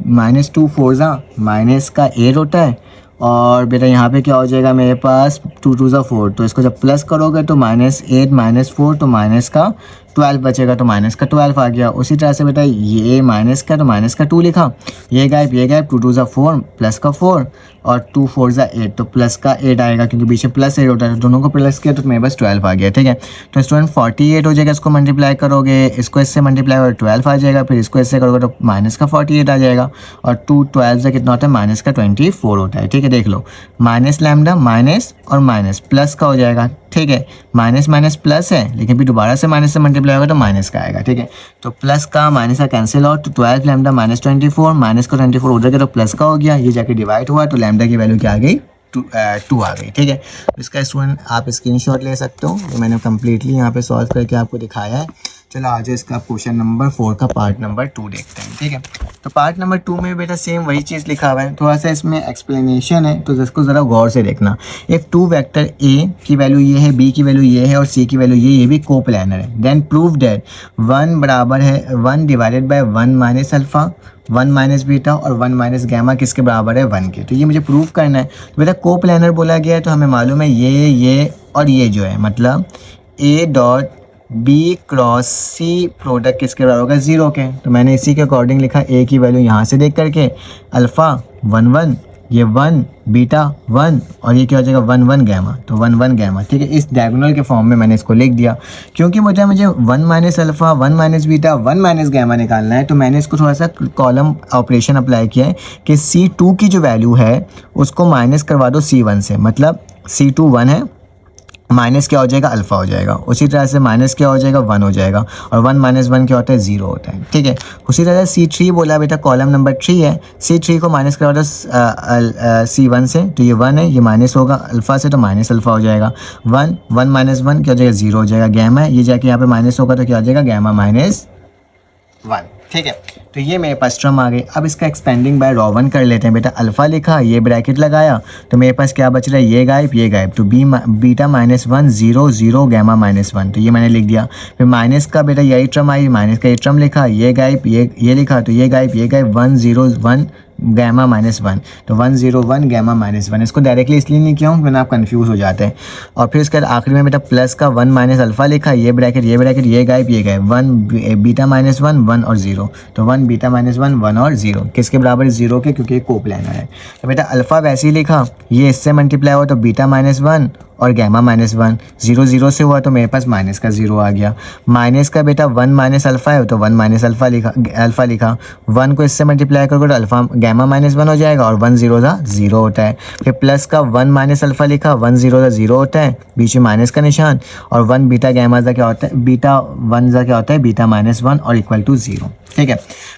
-2 4 ज़ा माइनस का 8 होता है, और बेटा यहाँ पे क्या हो जाएगा मेरे पास 2 2 ज़ा 4, तो इसको जब प्लस करोगे तो -8 -4, तो माइनस का 12 बचेगा, तो माइनस का 12 आ गया। उसी तरह से बेटा ये माइनस का, तो माइनस का 2 लिखा, ये गायब 2 2 ज़ा 4 प्लस का 4 और 2 4 ज़ा 8, तो प्लस का 8 आएगा क्योंकि पीछे प्लस 8 होता है, तो दोनों को प्लस किया तो मेरे पास 12 आ गया, ठीक है। तो स्टूडेंट 48 हो जाएगा, इसको मल्टीप्लाई करोगे, इसको इससे मल्टीप्लाई और 12 आ जाएगा, फिर इसको इससे करोगे तो माइनस का 48 आ जाएगा, और 2 12 से कितना होता है माइनस का 24 होता है, ठीक है। देख लो माइनस लैम्डा माइनस और माइनस प्लस का हो जाएगा, ठीक है। माइनस माइनस प्लस है, लेकिन फिर दोबारा से माइनस से मल्टीप्लाई होगा तो माइनस का आएगा, ठीक है। तो प्लस का माइनस का कैंसिल आउट, तो 12 लैम्डा -24 माइनस का 24 उधर के तो प्लस का हो गया, ये जाके डिवाइड हुआ तो लैम्डा की वैल्यू क्या आ गई 2 आ गई, ठीक है। इसका स्टूडेंट आप स्क्रीनशॉट ले सकते हो, तो मैंने कम्प्लीटली यहाँ पे सॉल्व करके आपको दिखाया है। चलो आज इसका क्वेश्चन नंबर 4 का पार्ट नंबर 2 देखते हैं, ठीक है। तो पार्ट नंबर 2 में बेटा सेम वही चीज़ लिखा हुआ है, थोड़ा सा इसमें एक्सप्लेनेशन है, तो इसको ज़रा गौर से देखना। एक 2 वेक्टर ए की वैल्यू ये है, बी की वैल्यू ये है और सी की वैल्यू ये भी को प्लानर है। देन प्रूव दैट 1 बराबर है 1 divided by 1 minus alpha 1 minus beta और 1 माइनस गैमा किसके बराबर है 1 के। तो ये मुझे प्रूव करना है। तो बेटा को प्लानर बोला गया है, तो हमें मालूम है ये और ये जो है मतलब A dot B cross C product किसके बराबर होगा 0 के। तो मैंने इसी के अकॉर्डिंग लिखा ए की वैल्यू यहाँ से देख करके अल्फ़ा 1 1, ये 1 बीटा 1 और ये क्या हो जाएगा 1 1 गैमा, तो 1 1 गैमा, ठीक है। इस डायगोनल के फॉर्म में मैंने इसको लिख दिया, क्योंकि मुझे 1 minus alpha 1 minus beta 1 minus gamma निकालना है। तो मैंने इसको थोड़ा सा कॉलम ऑपरेशन अप्लाई किया है कि C2 की जो वैल्यू है उसको माइनस करवा दो C1 से, मतलब C2 1 है, माइनस क्या हो जाएगा अल्फ़ा हो जाएगा। उसी तरह से माइनस क्या हो जाएगा 1 हो जाएगा, और 1 माइनस 1 क्या होता है 0 होता है, ठीक है। उसी तरह से C3 बोला बेटा कॉलम नंबर 3 है, C3 को माइनस करवा दो C1 से, तो ये 1 है, ये माइनस होगा अल्फ़ा से तो माइनस अल्फ़ा हो जाएगा। 1 माइनस 1 क्या हो जाएगा 0 हो जाएगा। गैमा है, ये जाके यहाँ पे माइनस होगा तो क्या हो जाएगा गैमा -1, ठीक है। तो ये मेरे पास टर्म आ गई। अब इसका एक्सपेंडिंग बाय रॉ 1 कर लेते हैं। बेटा अल्फ़ा लिखा, ये ब्रैकेट लगाया, तो मेरे पास क्या बच रहा है ये गायब, तो बीटा -1 0 0 गैमा -1, तो ये मैंने लिख दिया। फिर माइनस का बेटा यही टर्म आई, माइनस का ये टर्म लिखा, ये गायब, ये लिखा, तो ये गायब 1 0 1 गैमा -1, तो 1 0 1 गैमा -1। इसको डायरेक्टली इसलिए नहीं किया हूँ वरना आप कंफ्यूज हो जाते हैं। और फिर उसके बाद आखिरी में बेटा प्लस का 1 माइनस अल्फ़ा लिखा, ये ब्रैकेट ये गायब 1 बीटा -1 1 और 0, तो 1 बीटा -1 1 और 0 किसके बराबर 0 के, क्योंकि ये कोप्लानर है। तो बेटा अल्फ़ा वैसे ही लिखा, ये इससे मल्टीप्लाई हुआ तो बीटा -1 और गैमा -1, 0 0 से हुआ तो मेरे पास माइनस का 0 आ गया। माइनस का बेटा 1 माइनस अल्फ़ा है तो 1 माइनस अल्फ़ा लिखा, 1 को इससे मल्टीप्लाई करोगे तो अल्फ़ा गैमा -1 हो जाएगा और 1 0 ज़ा 0 होता है। फिर प्लस का 1 माइनस अल्फ़ा लिखा, 1 0 ज़ा 0 होता है, बीच में माइनस का निशान, और 1 बीटा गैमा ज़ा क्या होता है, बीटा 1 ज़ा क्या होता है बीटा -1 और इक्वल टू 0, ठीक है।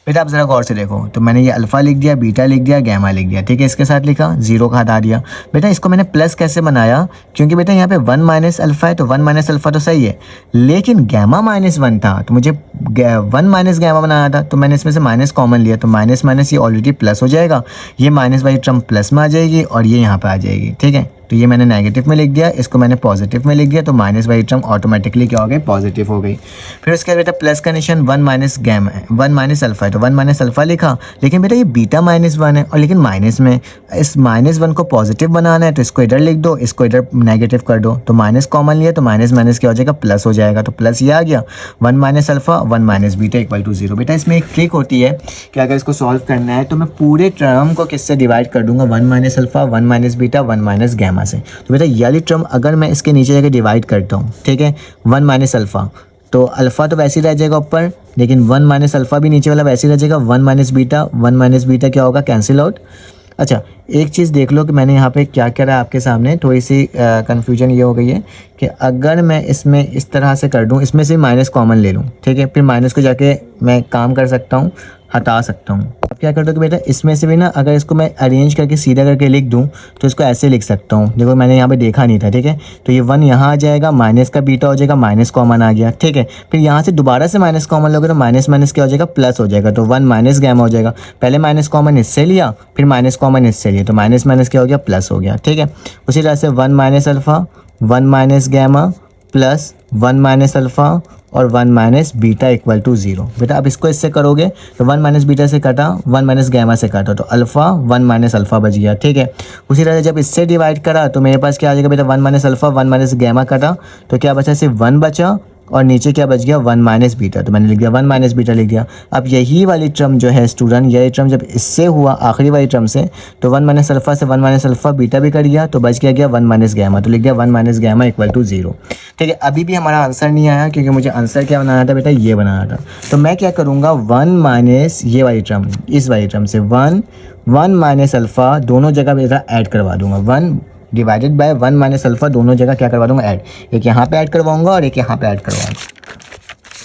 बेटा आप ज़रा गौर से देखो, तो मैंने ये अल्फ़ा लिख दिया, बीटा लिख दिया, गैमा लिख दिया, ठीक है। इसके साथ लिखा 0 का हटा दिया। बेटा इसको मैंने प्लस कैसे बनाया, क्योंकि बेटा यहाँ पे 1 माइनस अल्फ़ा है तो 1 माइनस अल्फ़ा तो सही है, लेकिन गैमा -1 था तो मुझे 1 माइनस गैमा बनाना था, तो मैंने इसमें से माइनस कॉमन लिया, तो माइनस माइनस ये ऑलरेडी प्लस हो जाएगा, ये माइनस वाली टर्म प्लस में आ जाएगी और ये यहाँ पे आ जाएगी, ठीक है। तो ये मैंने नेगेटिव में लिख दिया, इसको मैंने पॉजिटिव में लिख दिया, तो माइनस वाली टर्म ऑटोमेटिकली क्या हो गई, पॉजिटिव हो गई। फिर उसके बाद बेटा प्लस का निशान 1 माइनस गैमा है, 1 माइनस अल्फा है, तो 1 माइनस अल्फा लिखा, लेकिन बेटा ये बीटा -1 है और लेकिन माइनस में, इस -1 को पॉजिटिव बनाना है तो इसको इधर लिख दो, इसको इधर नेगेटिव कर दो, तो माइनस कॉमन लिया तो माइनस माइनस क्या हो जाएगा, प्लस हो जाएगा, तो प्लस ये आ गया 1 minus alpha 1 minus beta equal to 0। बेटा इसमें एक ट्रिक होती है कि अगर इसको सॉल्व करना है तो मैं पूरे टर्म को किससे डिवाइड कर दूंगा, 1 minus alpha 1 minus beta 1 minus gamma से। तो बेटा ये वाली टर्म अगर मैं इसके नीचे जाकर डिवाइड करता हूँ, ठीक है, 1 माइनस अल्फा, तो अल्फा तो वैसे ही रह जाएगा ऊपर, लेकिन 1 माइनस अल्फा भी नीचे वाला वैसे ही रह जाएगा, 1 माइनस बीटा क्या होगा, कैंसिल आउट। अच्छा एक चीज़ देख लो कि मैंने यहाँ पे क्या करा है आपके सामने, थोड़ी सी कन्फ्यूजन ये हो गई है कि अगर मैं इसमें इस तरह से कर दूँ, इसमें से माइनस कॉमन ले लूँ, ठीक है, फिर माइनस को जाके मैं काम कर सकता हूँ, हटा सकता हूँ। अब क्या करता हूँ कि बेटा इसमें से भी ना अगर इसको मैं अरेंज करके सीधा करके लिख दूँ तो इसको ऐसे लिख सकता हूँ, देखो मैंने यहाँ पे देखा नहीं था, ठीक है, तो ये 1 यहाँ आ जाएगा, माइनस का बीटा हो जाएगा, माइनस कॉमन आ गया, ठीक है, फिर यहाँ से दोबारा से माइनस कॉमन लोगे तो माइनस माइनस क्या हो जाएगा, प्लस हो जाएगा, तो 1 माइनस गैमा हो जाएगा, पहले माइनस कॉमन इससे लिया फिर माइनस कॉमन इससे लिया, तो माइनस माइनस क्या हो गया, प्लस हो गया, ठीक है। उसी तरह से 1 minus alpha 1 minus gamma plus 1 minus alpha और 1 माइनस बीटा इक्वल टू 0। बेटा अब इसको इससे करोगे तो 1 माइनस बीटा से कटा, 1 माइनस गैमा से काटा, तो अल्फा 1 माइनस अल्फा बच गया, ठीक है। उसी तरह से जब इससे डिवाइड करा तो मेरे पास क्या आ जाएगा बेटा, 1 माइनस अल्फा 1 माइनस गैमा कटा, तो क्या बचा, सिर्फ 1 बचा और नीचे क्या बच गया, 1 माइनस बीटा, तो मैंने लिख दिया 1 माइनस बीटा लिख दिया। अब यही वाली टर्म जो है स्टूडेंट, यही टर्म जब इससे हुआ आखिरी वाली टर्म से, तो 1 माइनस अल्फा से 1 माइनस अल्फा बीटा भी कट गया, तो बच गया 1 माइनस गैमा, तो लिख दिया 1 माइनस गैमा इक्वल टू 0, ठीक है। अभी भी हमारा आंसर नहीं आया क्योंकि मुझे आंसर क्या बनाना था बेटा, ये बनाना था, तो मैं क्या करूँगा, 1 माइनस ये वाली टर्म, इस वाली टर्म से 1 माइनस अल्फा दोनों जगह बेटा ऐड करवा दूंगा, 1 डिवाइडेड बाय 1 माइनस अल्फा दोनों जगह क्या करवा दूंगा, ऐड, एक यहाँ पे ऐड करवाऊंगा और एक यहाँ पे ऐड करवाऊंगा।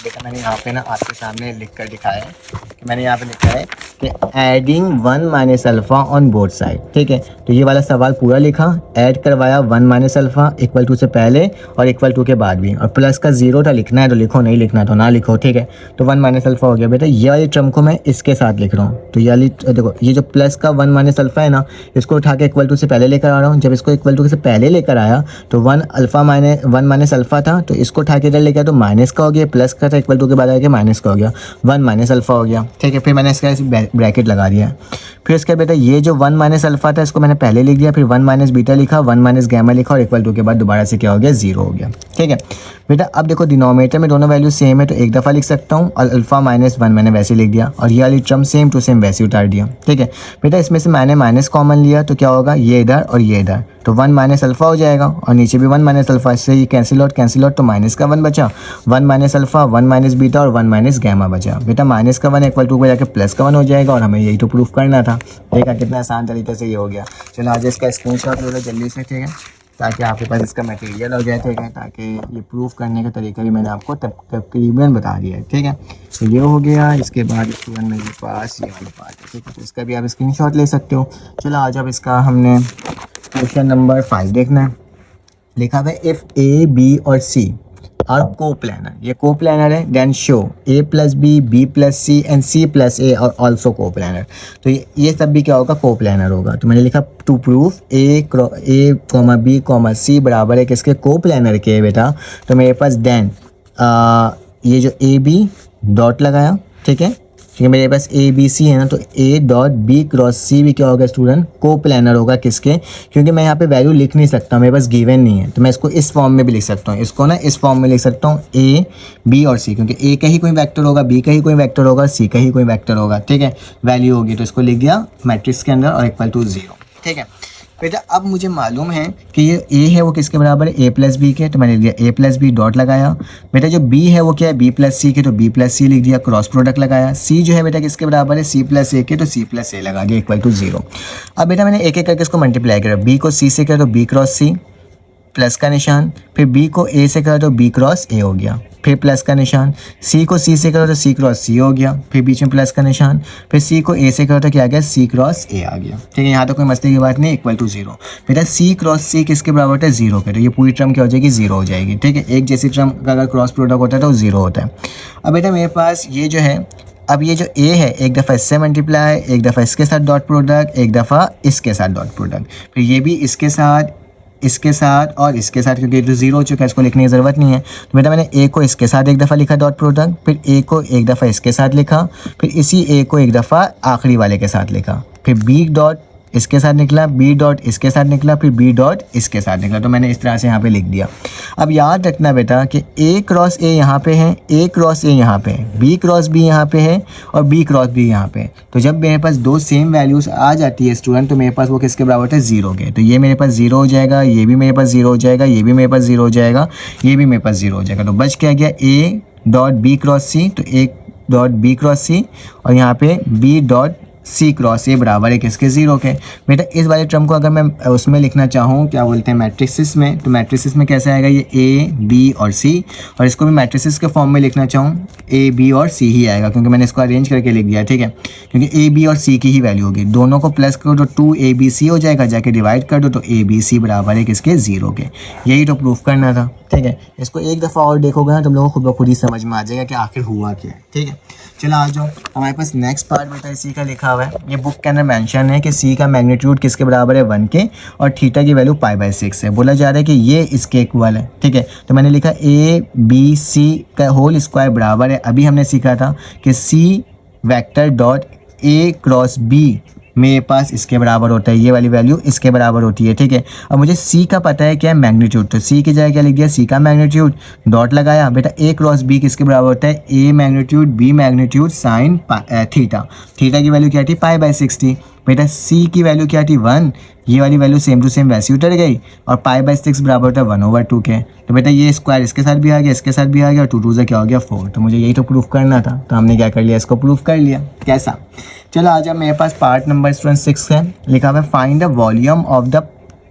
बेटा मैंने यहाँ पे ना आपके सामने लिख कर दिखाया है कि मैंने यहाँ पे लिखा है कि adding 1 minus alpha on both side, ठीक है, तो ये वाला सवाल पूरा लिखा, ऐड करवाया 1 माइनस अल्फा इक्वल टू से पहले और इक्वल टू के बाद भी, और प्लस का 0 था, लिखना है तो लिखो, नहीं लिखना तो ना लिखो, ठीक है। तो 1 माइनस अल्फा हो गया। बेटा ये वाली टर्म को मैं इसके साथ लिख रहा हूँ, तो ये वाली देखो, ये जो प्लस का 1 माइनस अल्फा है ना, इसको उठा के इक्वल टू से पहले लेकर आ रहा हूँ, जब इसको इक्वल टू से पहले लेकर आया तो 1 माइनस अल्फा था, तो इसको उठा के इधर लेकर तो माइनस का हो गया, प्लस का था इक्वल टू के बाद आया माइनस का हो गया, 1 माइनस अल्फा हो गया, ठीक है। फिर मैंने इसका ब्रैकेट लगा दिया। फिर इसके बेटा ये जो 1 माइनस अल्फा था इसको मैंने पहले लिख दिया, फिर 1 माइनस बीटा लिखा, 1 माइनस गैमा लिखा और इक्वल टू के बाद दोबारा से क्या हो गया, 0 हो गया, ठीक है। बेटा अब देखो डिनोमिनेटर में दोनों वैल्यू सेम है तो एक दफ़ा लिख सकता हूँ, और अल्फा माइनस 1 मैंने वैसे लिख दिया और ये वाली टर्म सेम टू सेम वैसे उतार दिया, ठीक है। बेटा इसमें से मैंने माइनस कॉमन लिया तो क्या होगा, ये इधर और ये इधर, तो 1 माइनस अल्फा हो जाएगा और नीचे भी 1 माइनस अल्फा, इससे ये कैंसिल आउट, तो माइनस का 1 बचा, 1 माइनस अल्फा 1 माइनस बीटा और 1 माइनस गैमा बचा। बेटा माइनस का 1 इक्वल टू को जाकर प्लस का 1 हो जाएगा और हमें यही तो प्रूफ करना था। देखा कितना आसान तरीके से ये हो गया। चलो आज इसका स्क्रीनशॉट ले लो जल्दी से, ठीक है, ताकि आपके पास इसका मटेरियल हो जाए, ठीक है, ताकि ये प्रूफ करने का तरीका भी मैंने आपको तकरीबन बता दिया है, ठीक है। तो ये हो गया। इसके बाद स्टूडेंट मेरे पास ये वाली बात है, ठीक है, तो इसका भी आप स्क्रीनशॉट ले सकते हो। चलो आज अब इसका हमने क्वेश्चन नंबर 5 देखना है। लिखा हुआ है इफ़ ए बी और सी आर को प्लानर, ये को प्लानर है, then show a plus b, b plus c and c plus a और ऑल्सो को प्लानर। तो ये सब भी क्या होगा, को प्लानर होगा। तो मैंने लिखा to prove a comma b comma c बराबर है किसके, को प्लानर के। बेटा तो मेरे पास देन ये जो ए बी डॉट लगाया, ठीक है, मेरे पास ए बी सी है ना, तो ए डॉट बी क्रॉस सी भी क्या होगा स्टूडेंट, को प्लानर होगा किसके, क्योंकि मैं यहाँ पे वैल्यू लिख नहीं सकता, मेरे पास गिवन नहीं है, तो मैं इसको इस फॉर्म में भी लिख सकता हूँ, इसको ना इस फॉर्म में लिख सकता हूँ ए बी और सी, क्योंकि ए का ही कोई वेक्टर होगा, बी का ही कोई वेक्टर होगा, सी का ही कोई वेक्टर होगा, ठीक है, वैल्यू होगी, तो इसको लिख दिया मैट्रिक्स के अंदर और इक्वल टू 0, ठीक है। बेटा अब मुझे मालूम है कि ये ए है वो किसके बराबर है, ए प्लस बी के, तो मैंने लिख दिया ए प्लस बी डॉट लगाया। बेटा जो बी है वो क्या है, बी प्लस सी के, तो बी प्लस सी लिख दिया, क्रॉस प्रोडक्ट लगाया। सी जो है बेटा किसके बराबर है, सी प्लस ए के, तो सी प्लस ए लगा दिया इक्वल टू 0। अब बेटा मैंने एक एक करके इसको मल्टीप्लाई किया, बी को सी से किया तो बी क्रॉस सी प्लस का निशान, फिर बी को ए से करा तो बी क्रॉस ए हो गया, फिर प्लस का निशान, सी को सी से करो तो सी क्रॉस सी हो गया, फिर बीच में प्लस का निशान, फिर सी को ए से करो तो क्या आ गया, सी क्रॉस ए आ गया, ठीक है। यहाँ तो कोई मस्ती की बात नहीं, इक्वल टू 0। बेटा सी क्रॉस सी किसके बराबर है, 0 के, तो ये पूरी टर्म क्या हो जाएगी, 0 हो जाएगी, ठीक है। एक जैसी टर्म का अगर क्रॉस प्रोडक्ट होता है तो 0 होता है। अब बेटा मेरे पास ये जो है, अब ये जो ए है एक दफ़ा इससे मल्टीप्लाई, एक दफ़ा इसके साथ डॉट प्रोडक्ट, एक दफ़ा इसके साथ डॉट प्रोडक्ट, फिर ये भी इसके साथ इसके साथ और इसके साथ, क्योंकि तो जीरो हो चुका है, इसको लिखने की ज़रूरत नहीं है। तो बेटा मैंने ए को इसके साथ एक दफ़ा लिखा डॉट प्रोडक्ट, फिर ए को एक दफ़ा इसके साथ लिखा, फिर इसी ए को एक दफ़ा आखिरी वाले के साथ लिखा, फिर बी डॉट इसके साथ निकला, बी डॉट इसके साथ निकला, फिर बी डॉट इसके साथ निकला। तो मैंने इस तरह से यहाँ पे लिख दिया। अब याद रखना बेटा कि ए क्रॉस ए यहाँ पे है, ए क्रॉस ए यहाँ पे है, बी क्रॉस बी यहाँ पे है और बी क्रॉस बी यहाँ पे है। तो जब मेरे पास दो सेम वैल्यूज़ आ जाती है स्टूडेंट, तो मेरे पास वो किसके बराबर होता है, ज़ीरो के। तो ये मेरे पास ज़ीरो हो जाएगा, ये भी मेरे पास ज़ीरो हो जाएगा, ये भी मेरे पास ज़ीरो हो जाएगा, ये भी मेरे पास ज़ीरो हो जाएगा। तो बच क्या गया, A dot B cross C, तो A dot B cross C और यहाँ पे B dot C cross A बराबर है किसके, ज़ीरो के। बेटा इस वाले टर्म को अगर मैं उसमें लिखना चाहूँ, क्या बोलते हैं, मैट्रिक्सिस में, तो मैट्रिक्सिस में कैसे आएगा, ये ए बी और सी, और इसको भी मैट्रिक्सिस के फॉर्म में लिखना चाहूँ, ए बी और सी ही आएगा, क्योंकि मैंने इसको अरेंज करके लिख दिया, ठीक है। क्योंकि ए बी और सी की ही वैल्यू होगी, दोनों को प्लस करो तो 2abc हो जाएगा, जाके डिवाइड कर दो तो abc बराबर है किसके, ज़ीरो के। यही तो प्रूफ करना था, ठीक है। इसको एक दफ़ा और देखोगे ना तुम लोगों को खुद ब खुद ही समझ में आ जाएगा कि आखिर हुआ क्या है, ठीक है। चलो आ जाओ, हमारे पास नेक्स्ट पार्ट बेटा इसी का लिखा हुआ है। ये बुक के अंदर मेंशन है कि सी का मैग्नीट्यूड किसके बराबर है, 1 के, और थीटा की वैल्यू π/6 है। बोला जा रहा है कि ये इसके इक्वल है, ठीक है। तो मैंने लिखा ए बी सी का होल स्क्वायर बराबर है, अभी हमने सीखा था कि सी वेक्टर डॉट ए क्रॉस बी मेरे पास इसके बराबर होता है, ये वाली वैल्यू इसके बराबर होती है, ठीक है। अब मुझे सी का पता है क्या है, मैग्नीट्यूड, तो सी की जगह क्या लिख दिया, सी का मैग्नीट्यूड, डॉट लगाया। बेटा ए क्रॉस बी किसके बराबर होता है, a magnitude b magnitude sine theta, theta की वैल्यू क्या थी, π/6 थी। बेटा सी की वैल्यू क्या थी, 1, ये वाली वैल्यू सेम टू सेम वैसी उतर गई, और π/6 बराबर होता है 1/2 के। तो बेटा ये स्क्वायर इसके साथ भी आ गया, इसके साथ भी आ गया, और 2 2 से क्या हो गया 4। तो मुझे यही तो प्रूफ करना था, तो हमने क्या कर लिया, इसको प्रूफ कर लिया। कैसा, चलो आ जाओ, मेरे पास पार्ट नंबर स्टूडेंट 6 है, लिखा हुआ है find the volume of the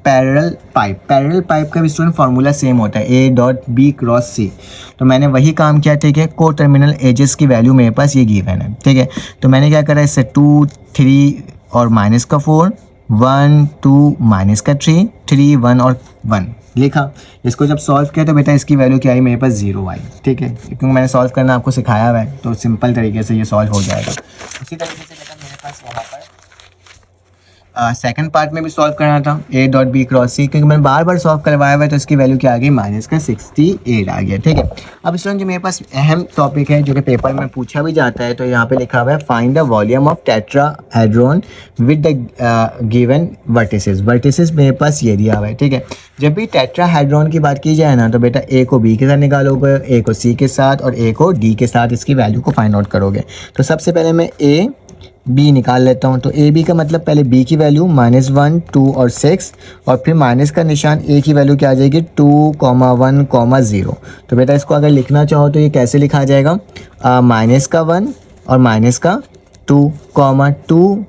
parallel pipe. Parallel pipe का भी स्टूडेंट फार्मूला सेम होता है, ए डॉट बी क्रॉस सी। तो मैंने वही काम किया, ठीक है। को टर्मिनल एजेस की वैल्यू मेरे पास ये गिवन है, ठीक है। तो मैंने क्या करा, इससे 2 3 और माइनस का 4, 1 2 माइनस का 3 3 1 और 1 लिखा। इसको जब सॉल्व किया तो बेटा इसकी वैल्यू क्या आई, मेरे पास 0 आई, ठीक है। क्योंकि मैंने सॉल्व करना आपको सिखाया हुआ है, तो सिंपल तरीके से ये सॉल्व हो जाएगा। उसी तरीके से बेटा मेरे पास यहाँ पर सेकंड पार्ट में भी सॉल्व करना था, ए डॉट बी क्रॉस सी, क्योंकि मैंने बार बार सॉल्व करवाया हुआ है, तो इसकी वैल्यू क्या आ गई, -68 आ गया, ठीक है। अब स्टूडेंट जो मेरे पास अहम टॉपिक है जो कि पेपर में पूछा भी जाता है, तो यहाँ पे लिखा हुआ है find the volume of tetrahedron with the given vertices. Vertices मेरे पास ये दिया हुआ है, ठीक है। जब भी टेट्राहेड्रॉन की बात की जाए ना, तो बेटा ए को बी के साथ निकालोगे, ए को सी के साथ और ए को डी के साथ इसकी वैल्यू को फाइंड आउट करोगे। तो सबसे पहले मैं ए बी निकाल लेता हूँ। तो ए बी का मतलब पहले बी की वैल्यू -1 2 और 6, और फिर माइनस का निशान, ए की वैल्यू क्या आ जाएगी 2, 1, 0। तो बेटा इसको अगर लिखना चाहो तो ये कैसे लिखा जाएगा, -1 और -2, 2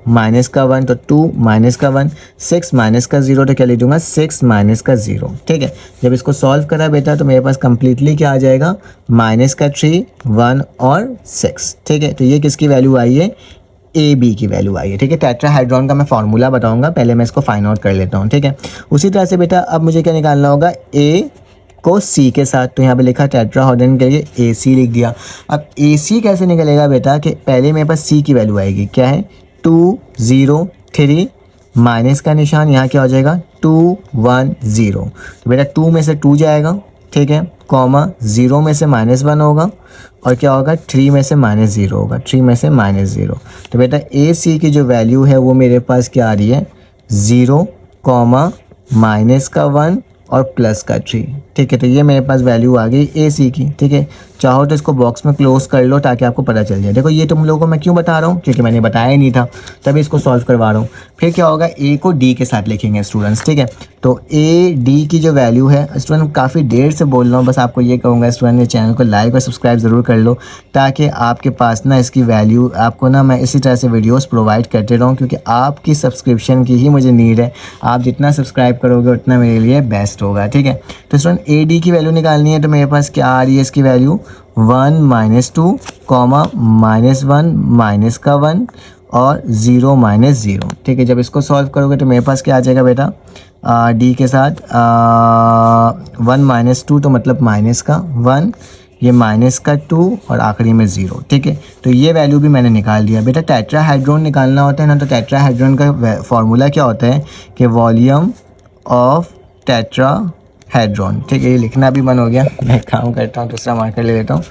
-1 तो 2 -1, 6 -0 तो क्या लिख दूंगा 6 -0, ठीक है। जब इसको सॉल्व करा बेटा तो मेरे पास कंप्लीटली क्या आ जाएगा, -3 1 और 6, ठीक है। तो ये किसकी वैल्यू आई है, ए बी की वैल्यू आई है, ठीक है। टेट्राहेड्रॉन का मैं फार्मूला बताऊंगा, पहले मैं इसको फाइंड आउट कर लेता हूँ, ठीक है। उसी तरह से बेटा अब मुझे क्या निकालना होगा, ए को सी के साथ, तो यहाँ पे लिखा टेट्राहेड्रॉन के लिए ए सी लिख दिया। अब ए सी कैसे निकलेगा बेटा, कि पहले मेरे पास सी की वैल्यू आएगी, क्या है 2 0 3, माइनस का निशान, यहाँ क्या हो जाएगा 2 1 0। तो बेटा 2 में से 2 जाएगा, ठीक है, 0 में से -1 होगा, और क्या होगा 3 में से -0 होगा, 3 में से -0। तो बेटा ए सी की जो वैल्यू है वो मेरे पास क्या आ रही है, 0, -1 और +3, ठीक है। तो ये मेरे पास वैल्यू आ गई ए सी की, ठीक है। चाहो तो इसको बॉक्स में क्लोज कर लो ताकि आपको पता चल जाए। देखो ये तुम लोगों को मैं क्यों बता रहा हूँ, क्योंकि मैंने बताया ही नहीं था, तभी इसको सॉल्व करवा रहा हूँ। फिर क्या होगा, ए को डी के साथ लिखेंगे स्टूडेंट्स, ठीक है। तो ए डी की जो वैल्यू है, स्टूडेंट काफ़ी देर से बोल रहा हूँ, बस आपको ये कहूँगा स्टूडेंट ने चैनल को लाइक और सब्सक्राइब ज़रूर कर लो, ताकि आपके पास ना इसकी वैल्यू आपको ना मैं इसी तरह से वीडियोस प्रोवाइड करते रहूँ, क्योंकि आपकी सब्सक्रिप्शन की ही मुझे नीड है। आप जितना सब्सक्राइब करोगे उतना मेरे लिए बेस्ट होगा, ठीक है। तो स्टूडेंट ए डी की वैल्यू निकालनी है, तो मेरे पास क्या आ रही है इसकी वैल्यू 1 -2, -1 और 0 -0, ठीक है। जब इसको सॉल्व करोगे तो मेरे पास क्या आ जाएगा बेटा, डी के साथ 1 -2 तो मतलब -1, ये -2 और आखिरी में 0, ठीक है। तो ये वैल्यू भी मैंने निकाल दिया। बेटा टेट्राहेड्रॉन निकालना होता है ना, तो टेट्राहेड्रॉन का फॉर्मूला क्या होता है कि वॉल्यूम ऑफ टेट्राहेड्रॉन। ठीक है, ये लिखना भी बंद हो गया। मैं काम करता हूँ, दूसरा मार्कर ले लेता हूँ।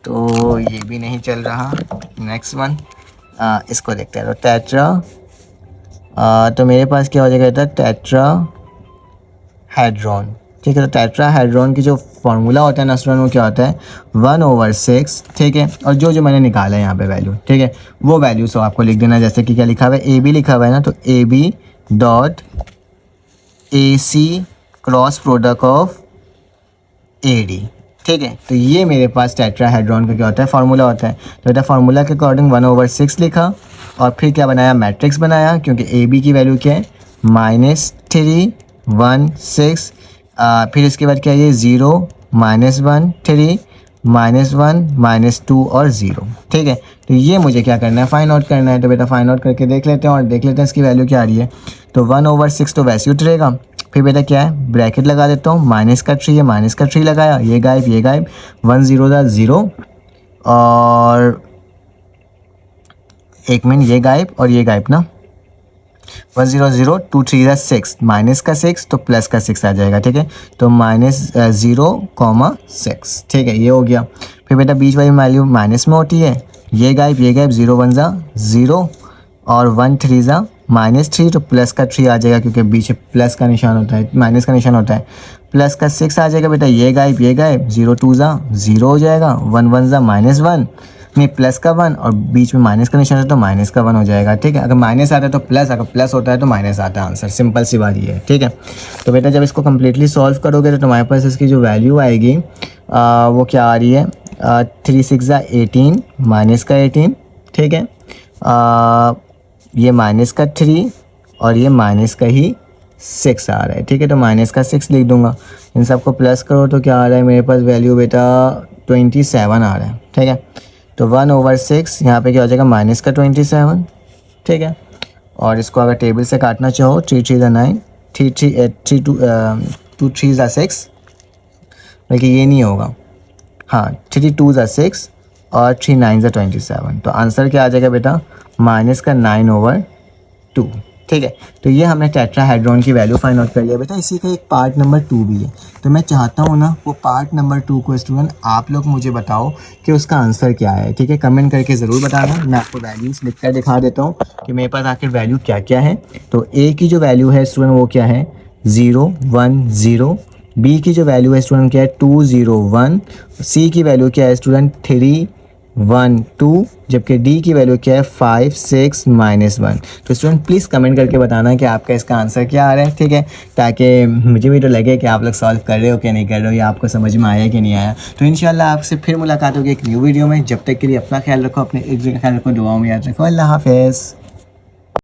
तो ये भी नहीं चल रहा। नेक्स्ट वन, इसको देखते हैं। तो तो मेरे पास क्या हो जाएगा, टेट्राहेड्रॉन। ठीक है, तो टेट्राहेड्रॉन की जो फार्मूला होता है ना स्टूडेंट, वो क्या होता है 1/6। ठीक है, और जो मैंने निकाला है यहाँ पे वैल्यू, ठीक है, वो वैल्यू सो आपको लिख देना। जैसे कि क्या लिखा हुआ है, ए बी लिखा हुआ है ना, तो A B dot A C cross product of A D. ठीक है, तो ये मेरे पास टेट्राहेड्रॉन का क्या होता है, फार्मूला होता है। तो बेटा फार्मूला के अकॉर्डिंग 1/6 लिखा, और फिर क्या बनाया, मैट्रिक्स बनाया, क्योंकि ए बी की वैल्यू क्या है -3 1 6। फिर इसके बाद क्या है, ये 0 -1 3 -1 -2 और 0। ठीक है, तो ये मुझे क्या करना है, फाइंड आउट करना है। तो बेटा फाइंड आउट करके देख लेते हैं, और देख लेते हैं इसकी वैल्यू क्या आ रही है। तो 1/6 तो वैसे ही उतरेगा। फिर बेटा क्या है, ब्रैकेट लगा देता हूँ, -3 है, -3 लगाया, ये गायब 1 0 0, और एक मिनट, ये गायब और ये गायब ना, 1 0 0 2 3 6, -6 तो +6 आ जाएगा। ठीक है, तो -0,6। ठीक है, ये हो गया। फिर बेटा बीच वाली वैल्यू माइनस में होती है, ये गायब 0 1 0, और 1 3 -3, तो +3 आ जाएगा, क्योंकि बीच प्लस का निशान होता है, माइनस का निशान होता है। +6 आ जाएगा बेटा, ये गायब 0 2 0 हो जाएगा, 1 1 -1, नहीं प्लस का 1, और बीच में माइनस का निशान है तो माइनस का 1 हो जाएगा। ठीक है, अगर माइनस आता है तो प्लस, अगर प्लस होता है तो माइनस आता है आंसर। सिंपल सी बात ये है। ठीक है, तो बेटा जब इसको कम्प्लीटली सॉल्व करोगे तो तुम्हारे पास इसकी जो वैल्यू आएगी वो क्या आ रही है, 3 6 18, माइनस का 18। ठीक है, ये माइनस का 3 और ये माइनस का ही 6 आ रहा है। ठीक है, तो माइनस का 6 लिख दूंगा। इन सबको प्लस करो तो क्या आ रहा है मेरे पास वैल्यू बेटा 27 आ रहा है। ठीक है, तो 1/6 यहाँ पे क्या हो जाएगा, माइनस का 27। ठीक है, और इसको अगर टेबल से काटना चाहो, 3 3 9, 3 3 3 2 3 6, बल्कि ये नहीं होगा, हाँ 3 2 6 और 3 9 27। तो आंसर क्या आ जाएगा बेटा, -9/2। ठीक है, तो ये हमने टेट्राहेड्रॉन की वैल्यू फाइंड आउट कर लिया बेटा। इसी का एक पार्ट नंबर 2 भी है, तो मैं चाहता हूँ ना वो पार्ट नंबर 2 को स्टूडेंट आप लोग मुझे बताओ कि उसका आंसर क्या है। ठीक है, कमेंट करके ज़रूर बताना। मैं आपको वैल्यूज़ लिख कर दिखा देता हूँ कि मेरे पास आखिर वैल्यू क्या क्या है। तो ए की जो वैल्यू है स्टूडेंट वो क्या है 0 1 0, बी की जो वैल्यू है स्टूडेंट क्या है 2 0 1, सी की वैल्यू क्या है स्टूडेंट 3 1 2, जबकि डी की वैल्यू क्या है 5 6 -1। तो स्टूडेंट प्लीज़ कमेंट करके बताना कि आपका इसका आंसर क्या आ रहा है। ठीक है, ताकि मुझे भी तो लगे कि आप लोग सॉल्व कर रहे हो कि नहीं कर रहे हो, या आपको समझ में आया कि नहीं आया। तो इंशाल्लाह आपसे फिर मुलाकात होगी एक न्यू वीडियो में। जब तक के लिए अपना ख्याल रखो, अपने एक दूसरे का ख्याल रखो, दुआओं में याद रखो। अल्लाह हाफ़िज़।